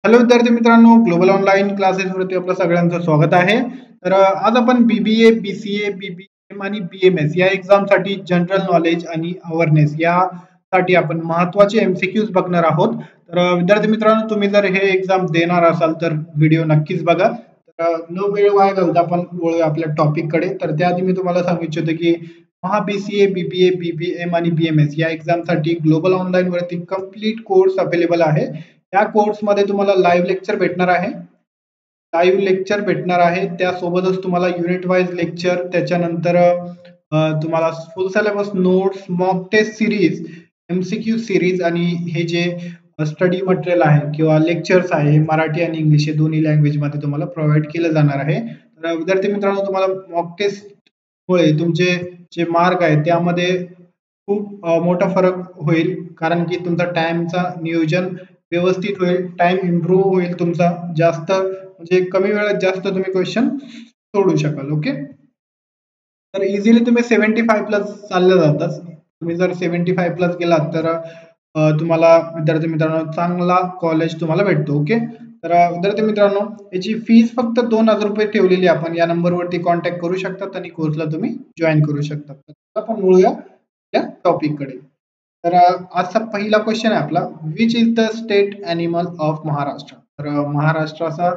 Hello विद्यार्थी मित्रांनो, global online classes वरती आपलं सगळ्यांचं स्वागत आहे. तर आज आपण बीबीए, बीसीए, बीबीएम आणि बीएमएस या एक्झाम साठी जनरल नॉलेज आणि अवेअरनेस यासाठी आपण महत्त्वाचे एमसीक्यूज बघणार आहोत. तर विद्यार्थी मित्रांनो, तुम्ही जर हे एक्झाम देणार असाल तर व्हिडिओ नक्कीच बघा. तर न वेळ वाया घालता आपण वळूया आपल्या टॉपिक कडे. तर त्याआधी मी तुम्हाला सांगू इच्छितो की महा बीसीए, बीबीए, बीबीएम आणि बीएमएस या एक्झाम साठी ग्लोबल ऑनलाईन वरती कम्प्लीट कोर्स अवेलेबल आहे. या कोर्समध्ये तुम्हाला लाईव्ह लेक्चर भेटणार आहे. त्यासोबतच तुम्हाला युनिट वाईज लेक्चर, त्याच्यानंतर तुम्हाला full syllabus notes, mock test series, MCQ series आणि हे जे स्टडी मटेरियल आहे किंवा लेक्चर्स आहे हे मराठी आणि इंग्लिश हे दोन्ही लँग्वेज मध्ये तुम्हाला प्रोव्हाइड केलं जाणार आहे. तर विद्यार्थी मित्रांनो, तुम्हाला मॉक टेस्ट मुळे तुमचे जे मार्क आहे त्यामध्ये खूप मोठा फरक होईल, कारण की तुमचा टाइमचा नियोजन व्यवस्थित होईल, टाइम इम्प्रूव्ह होईल तुमचा, जास्त म्हणजे कमी वेळात जास्त तुम्ही क्वेश्चन सोडू शकाल. ओके, तर इझिली तुम्ही 75 प्लस चालले जातात. तुम्ही जर 75 प्लस गेलात तर तुम्हाला विद्यार्थी मित्रांनो चांगला कॉलेज तुम्हाला भेटतो. ओके, तर विद्यार्थी मित्रांनो, याची फीस फक्त 2000 रुपये ठेवलेली आपण या नंबरवरती कॉन्टॅक्ट करू शकतात आणि कोर्सला तुम्ही जॉईन करू शकता. तर आपण बोलूया या टॉपिक कडे. तर आजचा पहिला क्वेश्चन आहे आपला, which is the state animal of Maharashtra. तर महाराष्ट्राचा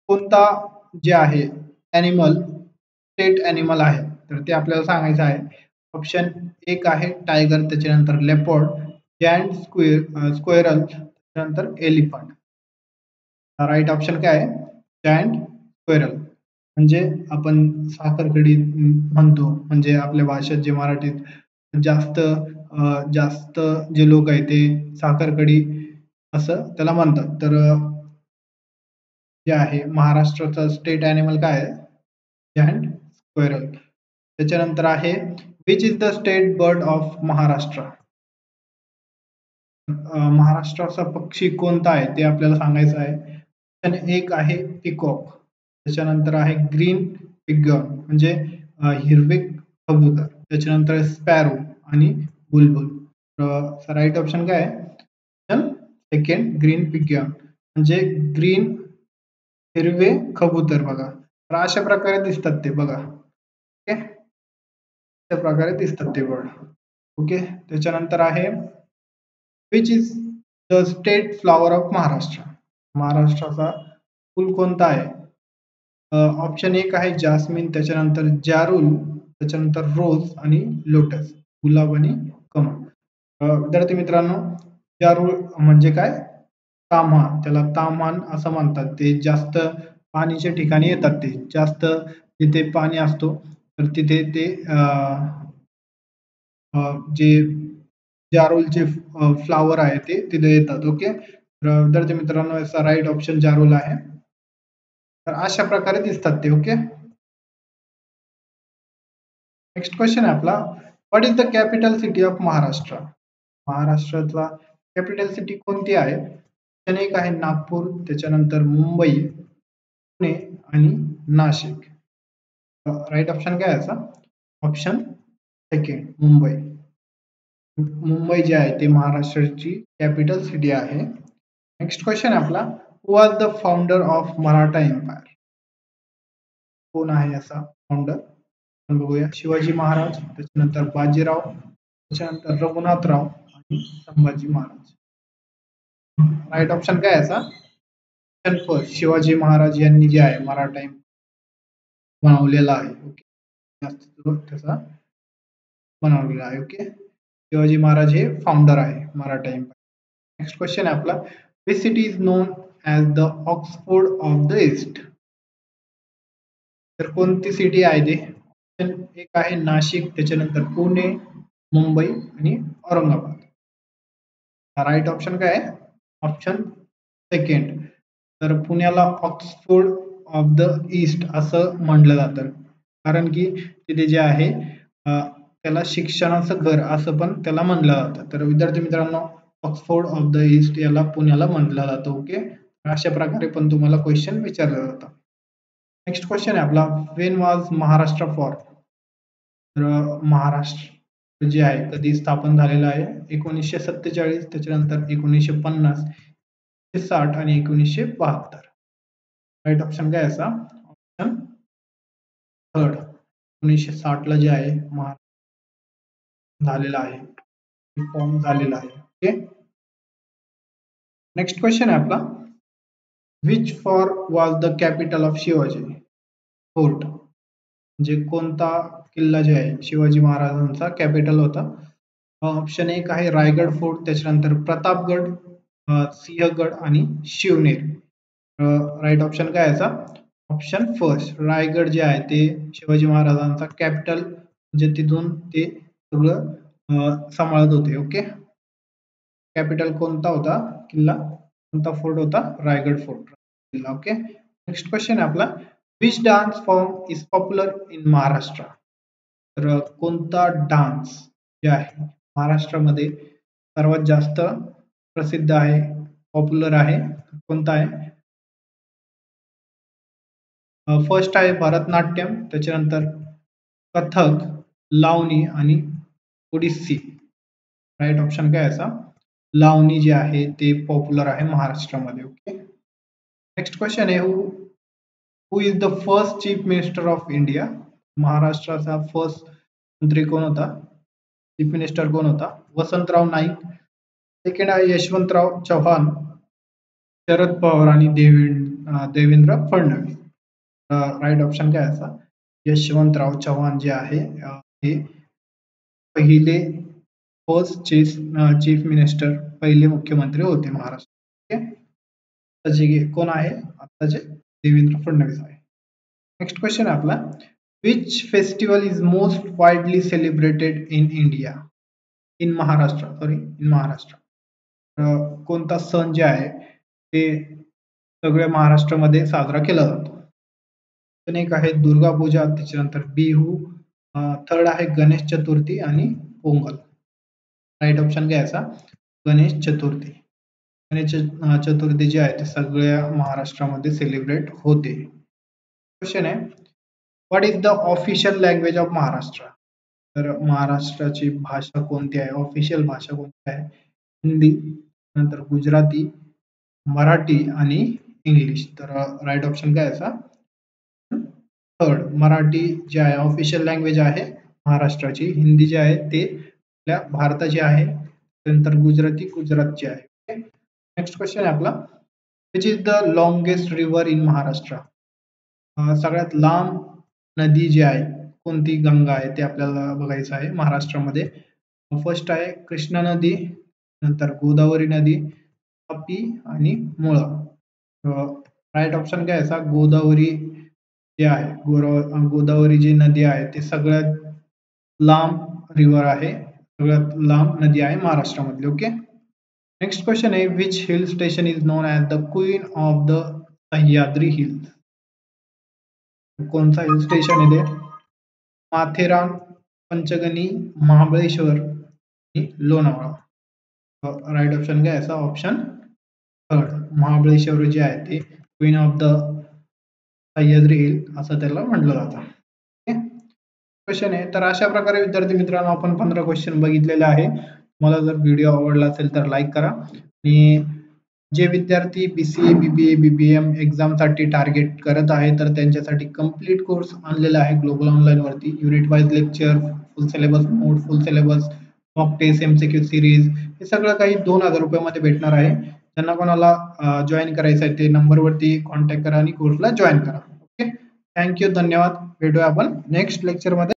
कोणता जे आहे ॲनिमल, स्टेट ॲनिमल आहे, तर ते आपल्याला सांगायचं आहे. ऑप्शन एक आहे टायगर, त्याच्यानंतर लेपर्ड, जॅन्ट स्क्वेरल, त्याच्यानंतर एलिफंट. राईट ऑप्शन काय आहे? जॅन्ट स्क्वेरल. म्हणजे आपण साखरकडी म्हणतो, म्हणजे आपल्या भाषेत जे मराठीत जास्त जास्त जे लोक आहेत ते साखरकडी असं त्याला म्हणतात. तर जे आहे महाराष्ट्राचा स्टेट ॲनिमल काय आहे? जॅन्ट स्क्वेरल. त्याच्यानंतर आहे which is the state bird of Maharashtra. महाराष्ट्राचा पक्षी कोणता आहे ते आपल्याला सांगायचं आहे. ऑप्शन एक आहे पिकॉक, त्याच्यानंतर आहे ग्रीन पिगॉन म्हणजे हिरवे कबूतर, त्याच्यानंतर स्पॅरो आणि बुलबुल. राईट ऑप्शन काय आहे? ऑप्शन सेकंड ग्रीन पिगॉन म्हणजे ग्रीन हिरवे कबूतर. बघा, तर अशा प्रकारे दिसतात ते. बघा, ओके, अशा प्रकारे दिसतात ते बर्ड. ओके, त्याच्यानंतर आहे which is the state flower of Maharashtra. महाराष्ट्राचा फुल कोणता आहे? ऑप्शन एक आहे जास्मिन, त्याच्यानंतर जारुल, त्याच्यानंतर रोज आणि लोटस, गुलाब आणि कमळ. विद्यार्थी मित्रांनो, जारुल म्हणजे काय? ताम्हा, त्याला ताम्हान असं म्हणतात. ते जास्त पाणीच्या ठिकाणी येतात, ते जास्त जिथे पाणी असतो तर तिथे ते जे जारुलचे फ्लावर आहे ते तिथे येतात. ओके, तर विद्यार्थी मित्रांनो, याचा राईट ऑप्शन जारुल आहे. तर अशा प्रकारे दिसतात ते. ओके, नेक्स्ट क्वेश्चन आहे आपला, what is the capital city of Maharashtra. महाराष्ट्रातला कॅपिटल सिटी कोणती आहे? ऑप्शन एक आहे नागपूर, त्याच्यानंतर मुंबई, पुणे आणि नाशिक. राईट ऑप्शन काय याचा? Option second Mumbai. मुंबई जे आहे ते महाराष्ट्राची कॅपिटल सिटी आहे. नेक्स्ट क्वेश्चन आपला, who was the founder of Maratha empire. कोण आहे याचा फाउंडर? बघूया, शिवाजी महाराज, त्याच्यानंतर बाजीराव, त्याच्यानंतर रघुनाथराव आणि संभाजी महाराज. राईट ऑप्शन काय याचा? ऑप्शन फर्स्ट शिवाजी महाराज यांनी जे आहे मराठा बनवलेला आहे. ओके, त्याचा बनवलेला आहे. ओके, शिवाजी महाराज हे फाउंडर आहे मराठा एम्पायर. नेक्स्ट क्वेश्चन आहे आपला, which city is non as the Oxford of the east. तर कोणती सिटी आहे ते? ऑप्शन एक आहे नाशिक, त्याच्यानंतर पुणे, मुंबई आणि औरंगाबाद. राईट ऑप्शन काय आहे? Option second. तर पुण्याला ऑक्सफोर्ड ऑफ द ईस्ट असं म्हटलं जातं, कारण की तिथे जे आहे त्याला शिक्षणाचं घर असं पण त्याला म्हटलं जातं. तर विद्यार्थी मित्रांनो, ऑक्सफोर्ड ऑफ द ईस्ट याला पुण्याला म्हटलं जातं. ओके, अशा प्रकारे पण तुम्हाला क्वेश्चन विचारलं जातं. नेक्स्ट क्वेश्चन आहे आपला, वेन वॉज महाराष्ट्र फॉर्म. तर महाराष्ट्र जे आहे कधी स्थापन झालेलं आहे 1947, त्याच्यानंतर 1950, 1960 आणि 1972. राईट ऑप्शन काय असा? ऑप्शन थर्ड 1960 ला जे आहे झालेला आहे, फॉर्म झालेला आहे. ओके, नेक्स्ट क्वेश्चन आहे आपला, which for was the capital of Shivaji fort, म्हणजे कोणता किल्ला जे आहे शिवाजी महाराजांचा कॅपिटल होता? ऑप्शन एक आहे रायगड फोर्ट, त्याच्यानंतर प्रतापगड, सिंहगड आणि शिवनेर. राईट ऑप्शन काय याचा? ऑप्शन फर्स्ट रायगड जे आहे ते शिवाजी महाराजांचा कॅपिटल, म्हणजे तिथून ते सगळं सांभाळत होते. ओके, कॅपिटल कोणता होता किल्ला, कोणता फोर्ट होता? रायगड फोर्ट किल्ला. ओके, नेक्स्ट क्वेश्चन आहे आपला, which dance form is popular in Maharashtra, तर कोणता डान्स जे आहे महाराष्ट्रामध्ये सर्वात जास्त प्रसिद्ध आहे, पॉप्युलर आहे, कोणता आहे? फर्स्ट आहे भरतनाट्यम, त्याच्यानंतर कथक, लावणी आणि ओडिसी. राईट ऑप्शन काय असा? लावणी जे आहे ते पॉप्युलर आहे महाराष्ट्रामध्ये. ओके, नेक्स्ट क्वेश्चन आहे, who is the first chief minister of India, महाराष्ट्राचा फर्स्ट मंत्री कोण होता, चीफ मिनिस्टर कोण होता? वसंतराव नाईक, सेकंड आहे यशवंतराव चव्हाण, शरद पवार आणि देवेंद्र फडणवीस. राईट ऑप्शन काय असा? यशवंतराव चव्हाण जे आहे हे पहिले फर्स्ट चीफ मिनिस्टर, पहिले मुख्यमंत्री होते महाराष्ट्र. ओके, कोण आहे आताचे? देवेंद्र फडणवीस आहे. नेक्स्ट क्वेश्चन आहे आपला, which festival is most widely celebrated in India, in Maharashtra. कोणता सण जे आहे ते सगळ्या महाराष्ट्रामध्ये साजरा केला जातो? एक आहे दुर्गा पूजा, त्याच्यानंतर बिहू, थर्ड आहे गणेश चतुर्थी आणि पोंगल. राईट ऑप्शन काय याचा? गणेश चतुर्थी. गणेश चतुर्थी जी आहे ते सगळ्या महाराष्ट्रामध्ये सेलिब्रेट होते. क्वेश्चन आहे, what is the official language of Maharashtra, तर महाराष्ट्राची भाषा कोणती आहे, ऑफिशियल भाषा कोणती आहे? हिंदी, नंतर गुजराती, मराठी आणि इंग्लिश. तर राईट ऑप्शन काय याचा? थर्ड मराठी जे आहे ऑफिशियल लँग्वेज आहे महाराष्ट्राची, हिंदी जे आहे ते आपल्या भारताची आहे, नंतर गुजरातची आहे. नेक्स्ट क्वेश्चन आहे आपला, which is the longest river in Maharashtra, सगळ्यात लांब नदी जी आहे कोणती, गंगा आहे, ते आपल्याला बघायचं आहे महाराष्ट्रामध्ये. फर्स्ट आहे कृष्णा नदी, नंतर गोदावरी नदी, तापी आणि मुळा. राईट ऑप्शन काय याचा? गोदावरी जे आहे, गोदावरी जी नदी आहे ते सगळ्यात लांब रिव्हर आहे, सगळ्यात लांब नदी आहे महाराष्ट्रामधली. ओके, नेक्स्ट क्वेश्चन आहे, which hill station is non as the queen of the Sahyadri hills, कोणता हिल स्टेशन आहे ते? माथेरान, पंचगनी, महाबळेश्वर आणि लोणावळा. राईट ऑप्शन काय याचा? ऑप्शन थर्ड महाबळेश्वर जे आहे ते queen of the Sahyadri hill असं त्याला म्हटलं जातं. क्वेश्चन आहे, तर अशा प्रकारे विद्यार्थी मित्रांनो आपण 15 क्वेश्चन बघितलेले आहे. मला जर व्हिडिओ आवडला असेल तर लाईक करा, आणि जे विद्यार्थी BCA, BBA, BBM एक्झाम साठी टार्गेट करत आहे तर त्यांच्यासाठी कंप्लीट कोर्स आणलेला आहे ग्लोबल ऑनलाईन वरती. Unit wise lecture, full syllabus note, full syllabus, mock test, MCQ series, हे सगळं काही 2000 रुपयामध्ये भेटणार आहे. ज्यांना कोणाला जॉईन करायचं आहे ते नंबरवरती कॉन्टॅक्ट करा आणि कोर्सला जॉईन करा. ओके, थँक्यू, धन्यवाद. भेटूया आपण नेक्स्ट लेक्चर मध्ये.